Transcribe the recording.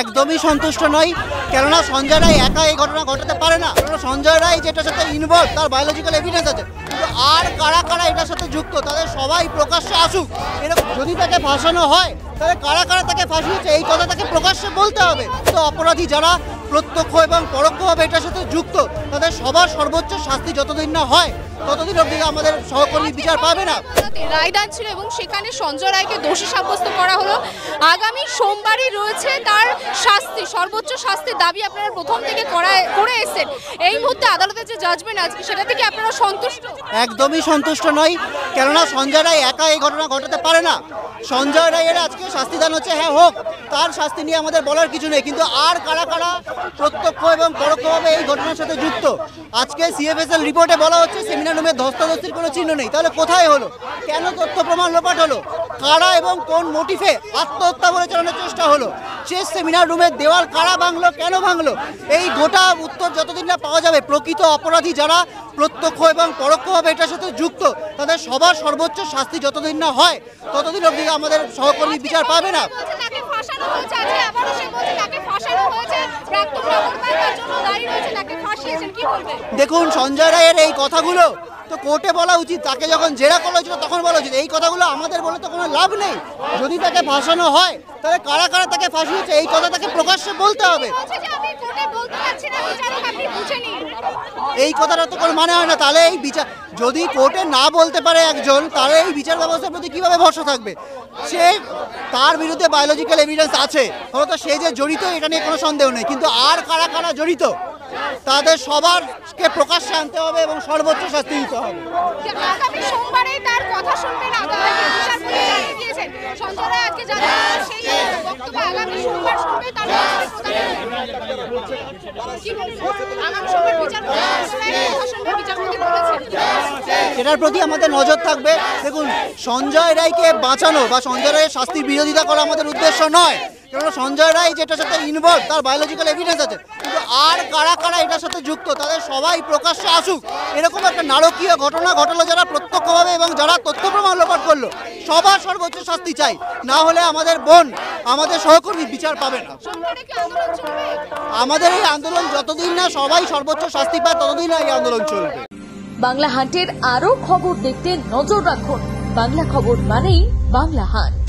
একদমই সন্তুষ্ট নই, কেননা সঞ্জয় রায় একা এই ঘটনা ঘটাতে পারে না। কেননা সঞ্জয় রায় যেটার সাথে ইনভলভ তার বায়োলজিক্যাল এভিডেন্স আছে, কিন্তু আর কারা কারা এটার সাথে যুক্ত তাদের সবাই প্রকাশ্যে আসুক। এরকম যদি তাকে ফাঁসানো হয় তাহলে কারা কারা তাকে ফাঁসিয়েছে এই কথা তাকে প্রকাশ্যে বলতে হবে। তো অপরাধী যারা প্রত্যক্ষ এবং পরোক্ষভাবে এটার সাথে যুক্ত তাদের সবার সর্বোচ্চ শাস্তি যতদিন না হয় ততদিন অবধি আমাদের সহকর্মী বিচার পাবে না। রায়দান ছিল এবং সেখানে সঞ্জয় রায়কে দোষী সাব্যস্ত করা হলো। আগামী সোমবারই রয়েছে তার শাস্তি, সর্বোচ্চ শাস্তির দাবি আপনারা প্রথম থেকে করে এসেছেন। এই মুহূর্তে আদালতের যে জাজমেন্ট আজকে সেটা থেকে আপনারা সন্তুষ্ট? একদমই সন্তুষ্ট নই, কেননা সঞ্জয় রায় একা এই ঘটনা ঘটাতে পারে না। সঞ্জয় রায়ের আজকে শাস্তিদান হচ্ছে, হ্যাঁ হোক, তার শাস্তি নিয়ে আমাদের বলার কিছু নেই, কিন্তু আর কারা কারা প্রত্যক্ষ এবং পরোক্ষভাবে এই ঘটনার সাথে যুক্ত। আজকে সিএফএসএল রিপোর্টে বলা হচ্ছে সেমিনার রুমে ধস্তাধস্তির কোনো চিহ্ন নেই, তাহলে কোথায় হলো? কেন তথ্য প্রমাণ লোপাট হলো? কারা এবং কোন মোটিভে আত্মহত্যা বলে চালানোর চেষ্টা হলো? শেষ সেমিনার রুমের দেওয়াল কারা ভাঙলো, কেন ভাঙলো? এই গোটা উত্তর যতদিন না পাওয়া যাবে, প্রকৃত অপরাধী যারা প্রত্যক্ষ এবং পরোক্ষভাবে এটার সাথে যুক্ত তাদের সবার সর্বোচ্চ শাস্তি যতদিন না হয় ততদিন অবধি আমাদের সহকর্মী বিচার পাবে না। দেখুন, সঞ্জয় রায়ের এই কথাগুলো তো কোর্টে বলা উচিত, তাকে যখন জেরা করা হয়েছিল তখন বলা উচিত। এই কথাগুলো আমাদের বলে তো কোনো লাভ নেই। যদি তাকে ফাঁসানো হয় তাহলে কারা কারা তাকে ফাঁসিয়েছে এই কথা তাকে প্রকাশ্যে বলতে হবে। এই কথাটা তো কোনো মানে হয় না। তাহলে এই বিচার যদি কোর্টে না বলতে পারে একজন, তাহলে এই বিচার ব্যবস্থার প্রতি কীভাবে ভরসা থাকবে? সে তার বিরুদ্ধে বায়োলজিক্যাল এভিডেন্স আছে, হয়তো সে যে জড়িত এটা নিয়ে কোনো সন্দেহ নেই, কিন্তু আর কারা কারা জড়িত তাদের সবারকে প্রকাশ্যে আনতে হবে এবং সর্বোচ্চ শাস্তি দিতে হবে। আগামী সোমবারে তার কথা শুনবেন আদালত, বিচারপতি জানিয়ে দিয়েছেন। সঞ্জয় রায় আজকে জানালেন সেই বক্তব্য আগামী সোমবার শুনবে। তার আগামী সোমবার বিচারপতি বলেছেন এটার প্রতি আমাদের নজর থাকবে। দেখুন, সঞ্জয় রায়কে বাঁচানো বা সঞ্জয় রায়ের শাস্তির বিরোধিতা করা আমাদের উদ্দেশ্য নয়, কেননা সঞ্জয় রায় যেটার সাথে ইনভলভ তার বায়োলজিক্যাল এভিডেন্স আছে, কিন্তু আর কারা কারা এটার সাথে যুক্ত তাদের সবাই প্রকাশ্যে আসুক। এরকম একটা নারকীয় ঘটনা ঘটালো যারা প্রত্যক্ষভাবে এবং যারা তথ্য প্রমাণ লোপাট করলো, সবার সর্বোচ্চ শাস্তি চাই, না হলে আমাদের বোন আমাদের সহকর্মী বিচার পাবে না। আমাদের এই আন্দোলন যতদিন না সবাই সর্বোচ্চ শাস্তি পায় ততদিন এই আন্দোলন চলবে। বাংলা হান্টের আরো খবর দেখতে নজর রাখুন। বাংলা খবর মানেই বাংলা হান্ট।